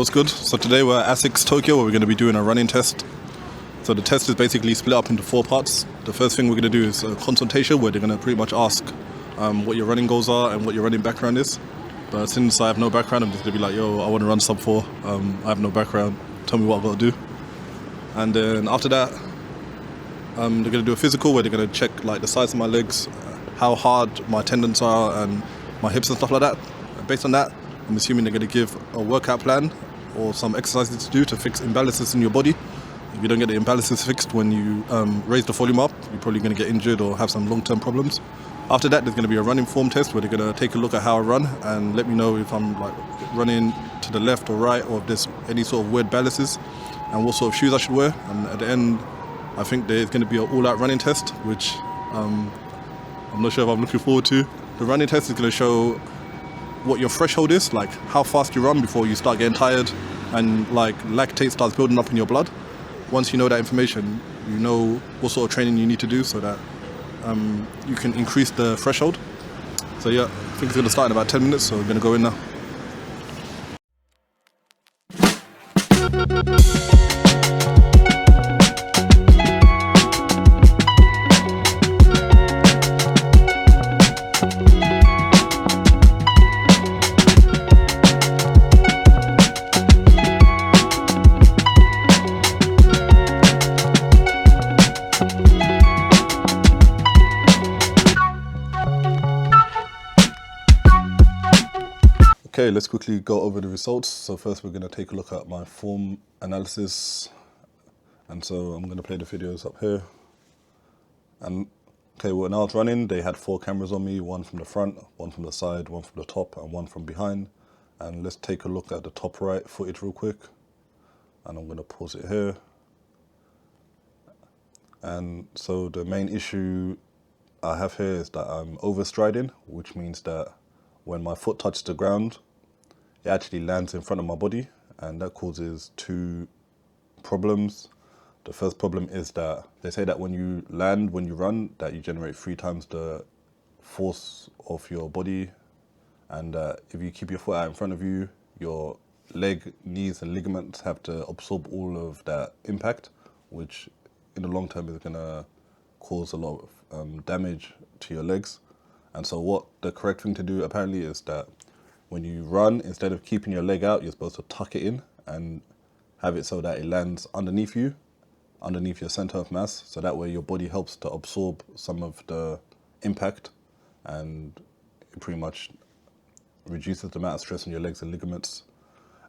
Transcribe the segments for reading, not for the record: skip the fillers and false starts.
what's good? So today we're at ASICS Tokyo where we're going to be doing a running test. So the test is basically split up into 4 parts. The first thing we're going to do is a consultation where they're going to pretty much ask what your running goals are and what your running background is. But since I have no background, I'm just going to be like, yo, I want to run Sub-4. I have no background. Tell me what I've got to do. And then after that, they're going to do a physical where they're going to check like the size of my legs, how hard my tendons are and my hips and stuff like that. And based on that, I'm assuming they're going to give a workout plan or some exercises to do to fix imbalances in your body. If you don't get the imbalances fixed when you raise the volume up, you're probably going to get injured or have some long-term problems. After that, there's going to be a running form test where they're going to take a look at how I run and let me know if I'm like running to the left or right, or if there's any sort of weird balances and what sort of shoes I should wear. And at the end, I think there's going to be an all-out running test, which I'm not sure if I'm looking forward to. The running test is going to show what your threshold is, like how fast you run before you start getting tired and like lactate starts building up in your blood. Once you know that information, you know what sort of training you need to do so that you can increase the threshold. So yeah, I think it's going to start in about 10 minutes, so we're going to go in now. Okay, let's quickly go over the results. So first we're going to take a look at my form analysis. And so I'm going to play the videos up here. And okay, when I was running, they had 4 cameras on me, 1 from the front, 1 from the side, 1 from the top, and 1 from behind. And let's take a look at the top right footage real quick. And I'm going to pause it here. And so the main issue I have here is that I'm overstriding, which means that when my foot touches the ground, it actually lands in front of my body, and that causes 2 problems. The first problem is that they say that when you land, when you run, that you generate 3 times the force of your body, and if you keep your foot out in front of you, your leg, knees and ligaments have to absorb all of that impact, which in the long term is going to cause a lot of damage to your legs. And so what the correct thing to do apparently is that when you run, instead of keeping your leg out, you're supposed to tuck it in and have it so that it lands underneath you, underneath your center of mass. So that way your body helps to absorb some of the impact, and it pretty much reduces the amount of stress on your legs and ligaments.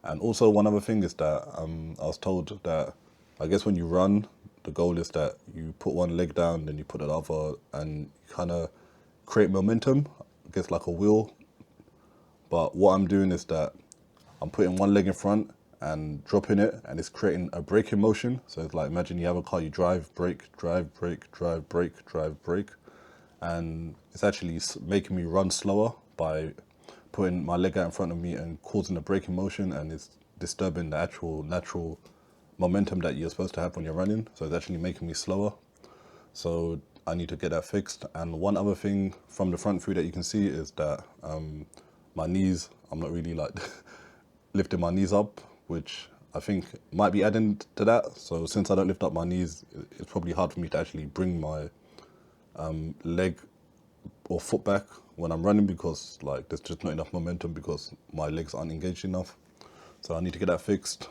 And also one other thing is that I was told that I guess when you run, the goal is that you put one leg down, then you put the other, and you kind of create momentum, I guess like a wheel. But what I'm doing is that I'm putting one leg in front and dropping it, and it's creating a braking motion. So it's like, imagine you have a car, you drive, brake, drive, brake, drive, brake, drive, brake. And it's actually making me run slower by putting my leg out in front of me and causing a braking motion, and it's disturbing the actual natural momentum that you're supposed to have when you're running. So it's actually making me slower. So I need to get that fixed. And one other thing from the front view that you can see is that my knees, I'm not really like lifting my knees up, which I think might be adding to that. So since I don't lift up my knees, it's probably hard for me to actually bring my leg or foot back when I'm running, because like there's just not enough momentum because my legs aren't engaged enough. So I need to get that fixed.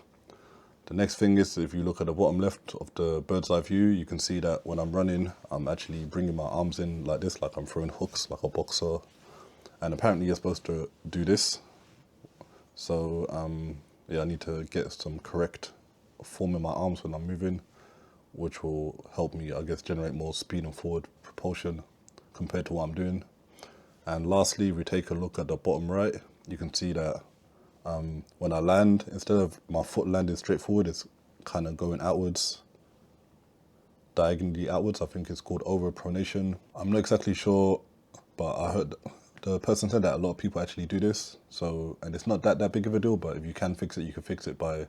The next thing is, if you look at the bottom left of the bird's eye view, you can see that when I'm running, I'm actually bringing my arms in like this, like I'm throwing hooks, like a boxer. And apparently you're supposed to do this. So yeah, I need to get some correct form in my arms when I'm moving, which will help me, I guess, generate more speed and forward propulsion compared to what I'm doing. And lastly, if we take a look at the bottom right, you can see that when I land, instead of my foot landing straight forward, it's kind of going outwards, diagonally outwards. I think it's called overpronation. I'm not exactly sure, but I heard the person said that a lot of people actually do this. So, and it's not that big of a deal, but if you can fix it, you can fix it by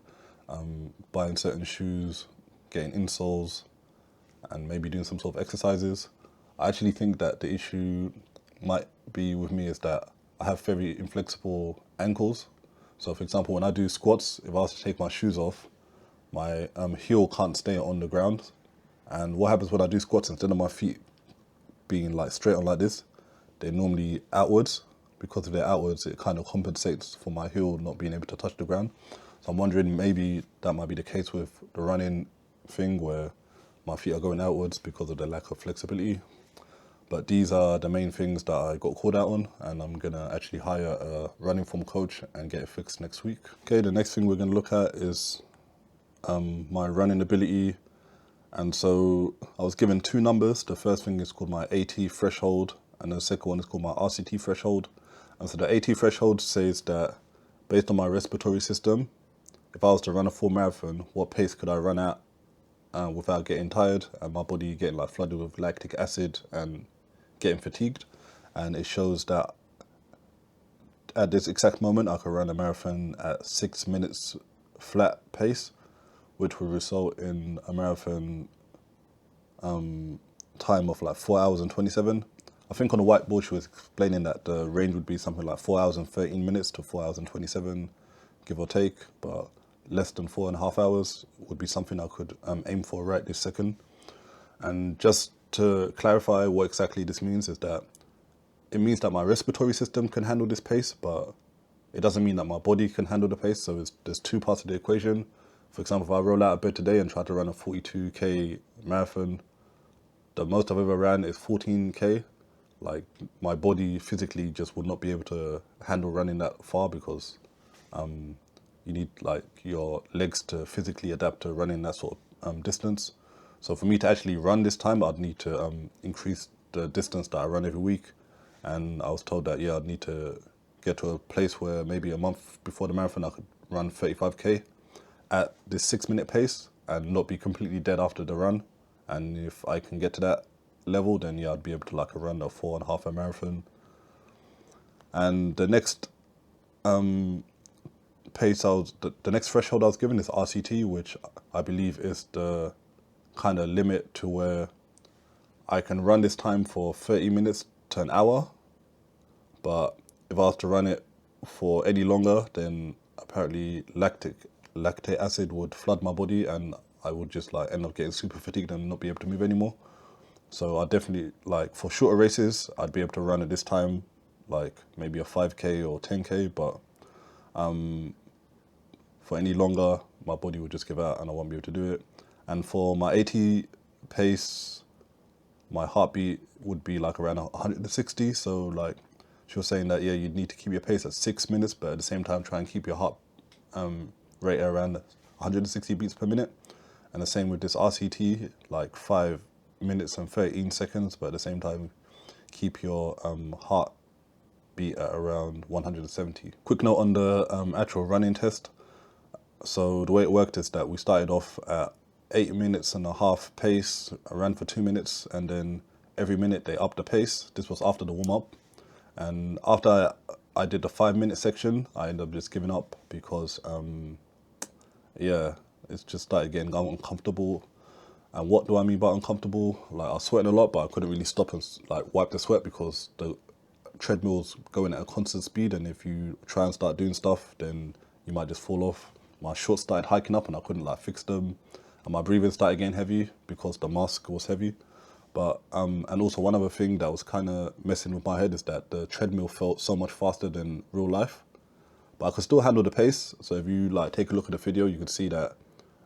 buying certain shoes, getting insoles, and maybe doing some sort of exercises. I actually think that the issue might be with me is that I have very inflexible ankles. So for example, when I do squats, if I was to take my shoes off, my heel can't stay on the ground. And what happens when I do squats, instead of my feet being like straight on like this, they're normally outwards. Because if they're outwards, it kind of compensates for my heel not being able to touch the ground. So I'm wondering, maybe that might be the case with the running thing, where my feet are going outwards because of the lack of flexibility. But these are the main things that I got called out on, and I'm gonna actually hire a running form coach and get it fixed next week. Okay, the next thing we're gonna look at is my running ability. And so I was given two numbers. The first thing is called my AT threshold, and the second one is called my RCT threshold. And so the AT threshold says that based on my respiratory system, if I was to run a full marathon, what pace could I run at without getting tired and my body getting like flooded with lactic acid and getting fatigued. And it shows that at this exact moment I could run a marathon at 6 minutes flat pace, which would result in a marathon time of like 4 hours and 27. I think on the whiteboard she was explaining that the range would be something like 4 hours and 13 minutes to 4 hours and 27, give or take, but less than 4.5 hours would be something I could aim for right this second. And just to clarify what exactly this means is that it means that my respiratory system can handle this pace, but it doesn't mean that my body can handle the pace. So there's two parts of the equation. For example, if I roll out of bed today and try to run a 42k marathon, the most I've ever ran is 14k. Like, my body physically just would not be able to handle running that far, because you need like your legs to physically adapt to running that sort of distance. So for me to actually run this time, I'd need to increase the distance that I run every week. And I was told that, yeah, I'd need to get to a place where maybe a month before the marathon I could run 35k at this 6 minute pace and not be completely dead after the run. And if I can get to that level, then yeah, I'd be able to like run a 4.5 hour marathon. And the next pace the next threshold I was given is RCT, which I believe is the kind of limit to where I can run this time for 30 minutes to an hour. But if I was to run it for any longer, then apparently lactate acid would flood my body, and I would just like end up getting super fatigued and not be able to move anymore. So I definitely, like, for shorter races, I'd be able to run at this time, like maybe a 5k or 10k, but for any longer, my body would just give out and I won't be able to do it. And for my AT pace, my heartbeat would be like around 160. So like, she was saying that, yeah, you'd need to keep your pace at 6 minutes, but at the same time, try and keep your heart rate around 160 beats per minute. And the same with this RCT, like 5 minutes and 13 seconds, but at the same time, keep your heart beat at around 170. Quick note on the actual running test. So the way it worked is that we started off at 8 minutes and a half pace. I ran for 2 minutes, and then every minute they upped the pace. This was after the warm-up. And after I did the 5 minute section, I ended up just giving up because, yeah, it just started getting uncomfortable. And what do I mean by uncomfortable? Like, I was sweating a lot, but I couldn't really stop and like wipe the sweat because the treadmill's going at a constant speed. And if you try and start doing stuff, then you might just fall off. My shorts started hiking up and I couldn't like fix them. And my breathing started getting heavy because the mask was heavy. But, and also one other thing that was kind of messing with my head is that the treadmill felt so much faster than real life. But I could still handle the pace. So if you like take a look at the video, you could see that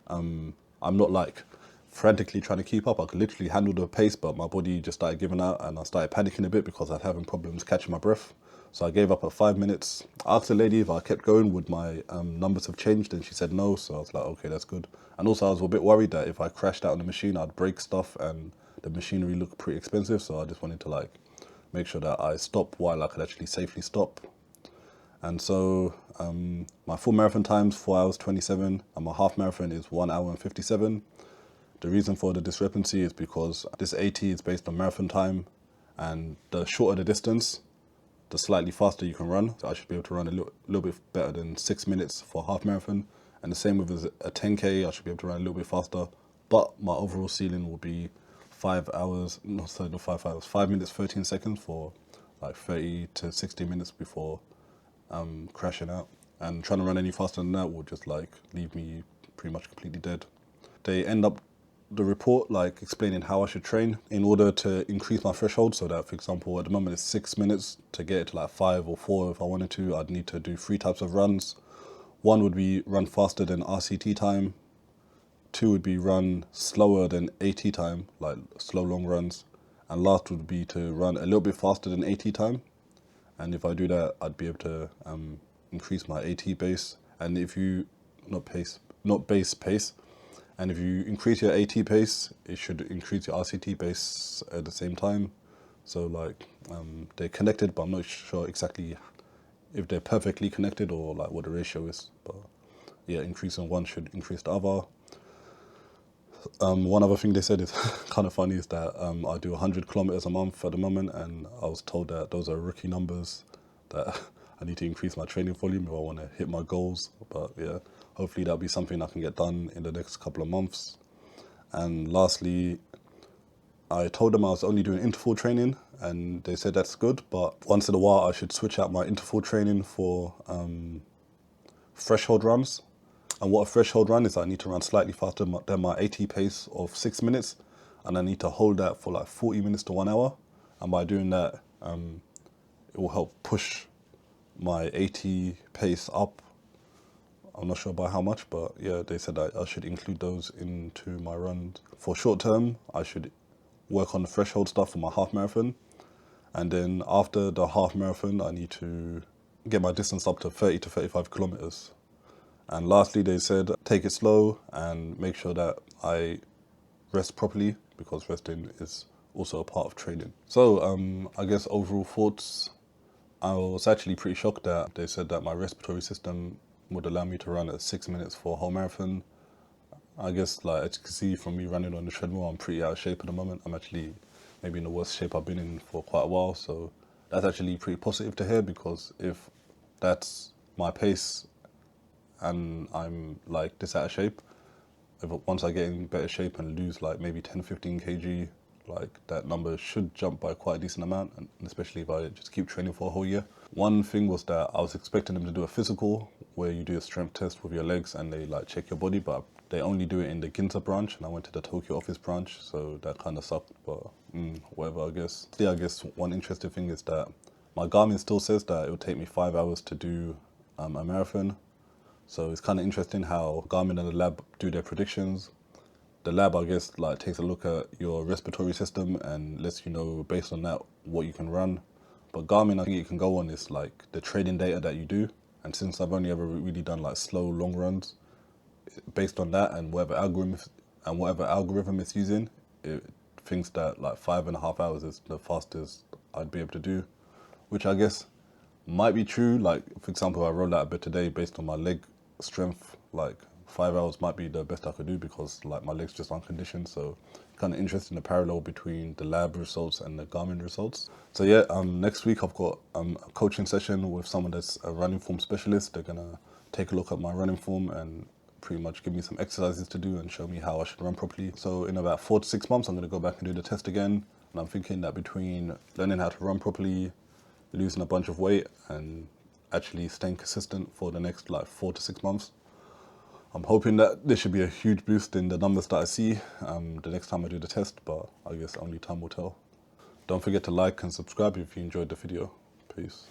I'm not like frantically trying to keep up. I could literally handle the pace, but my body just started giving out and I started panicking a bit because I was having problems catching my breath. So I gave up at 5 minutes. I asked the lady if I kept going, would my numbers have changed? And she said no. So I was like, okay, that's good. And also I was a bit worried that if I crashed out on the machine, I'd break stuff, and the machinery looked pretty expensive. So I just wanted to like make sure that I stop while I could actually safely stop. And so my full marathon time's 4 hours 27, and my half marathon is 1 hour and 57. The reason for the discrepancy is because this AT is based on marathon time, and the shorter the distance, the slightly faster you can run. So I should be able to run a little bit better than 6 minutes for a half marathon. And the same with a 10k, I should be able to run a little bit faster. But my overall ceiling will be 5 hours, no, sorry, not 5 hours, 5 minutes, 13 seconds for like 30 to 60 minutes before crashing out. and trying to run any faster than that will just like leave me pretty much completely dead. They end up the report like explaining how I should train in order to increase my threshold, so that, for example, at the moment it's 6 minutes. To get it to like 5 or 4 if I wanted to, I'd need to do 3 types of runs. One would be run faster than RCT time. 2 would be run slower than AT time, like slow long runs. And last would be to run a little bit faster than AT time. And if I do that, I'd be able to increase my AT base. And if you, not base pace. And if you increase your AT pace, it should increase your RCT base at the same time. So like they're connected, but I'm not sure exactly if they're perfectly connected or like what the ratio is. But yeah, increasing one should increase the other. One other thing they said is kind of funny is that I do 100 kilometers a month at the moment, and I was told that those are rookie numbers, that I need to increase my training volume if I want to hit my goals. But yeah, hopefully that'll be something I can get done in the next couple of months. And lastly, I told them I was only doing interval training, and they said that's good, but once in a while I should switch out my interval training for threshold runs. And what a threshold run is, I need to run slightly faster than my AT pace of 6 minutes, and I need to hold that for like 40 minutes to 1 hour. And by doing that, it will help push my AT pace up. I'm not sure by how much, but yeah, they said I should include those into my runs. For short term, I should work on the threshold stuff for my half marathon. And then after the half marathon, I need to get my distance up to 30 to 35 kilometers. And lastly, they said take it slow and make sure that I rest properly, because resting is also a part of training. So I guess overall thoughts, I was actually pretty shocked that they said that my respiratory system would allow me to run at 6 minutes for a whole marathon. I guess, like, as you can see from me running on the treadmill, I'm pretty out of shape at the moment. I'm actually maybe in the worst shape I've been in for quite a while. So that's actually pretty positive to hear, because if that's my pace and I'm like this out of shape, once I get in better shape and lose like maybe 10, 15 kg, like that number should jump by quite a decent amount, and especially if I just keep training for a whole year. One thing was that I was expecting them to do a physical where you do a strength test with your legs and they like check your body, but they only do it in the Ginza branch, and I went to the Tokyo office branch, so that kind of sucked, but whatever, I guess. Yeah, I guess one interesting thing is that my Garmin still says that it would take me 5 hours to do a marathon. So it's kind of interesting how Garmin and the lab do their predictions. The lab, I guess, like takes a look at your respiratory system and lets you know based on that what you can run. But Garmin, I think it can go on is like the training data that you do. And since I've only ever really done like slow, long runs, based on that and whatever algorithm it's using, it thinks that like 5.5 hours is the fastest I'd be able to do, which I guess might be true. Like, for example, I rolled out a bit today based on my leg strength, like 5 hours might be the best I could do, because like my legs just aren't conditioned. So kind of interesting, the parallel between the lab results and the Garmin results. So yeah, next week I've got a coaching session with someone that's a running form specialist. They're gonna take a look at my running form and pretty much give me some exercises to do and show me how I should run properly. So in about 4 to 6 months, I'm gonna go back and do the test again. And I'm thinking that between learning how to run properly, losing a bunch of weight, and actually staying consistent for the next like 4 to 6 months, I'm hoping that there should be a huge boost in the numbers that I see the next time I do the test, but I guess only time will tell. Don't forget to like and subscribe if you enjoyed the video. Peace.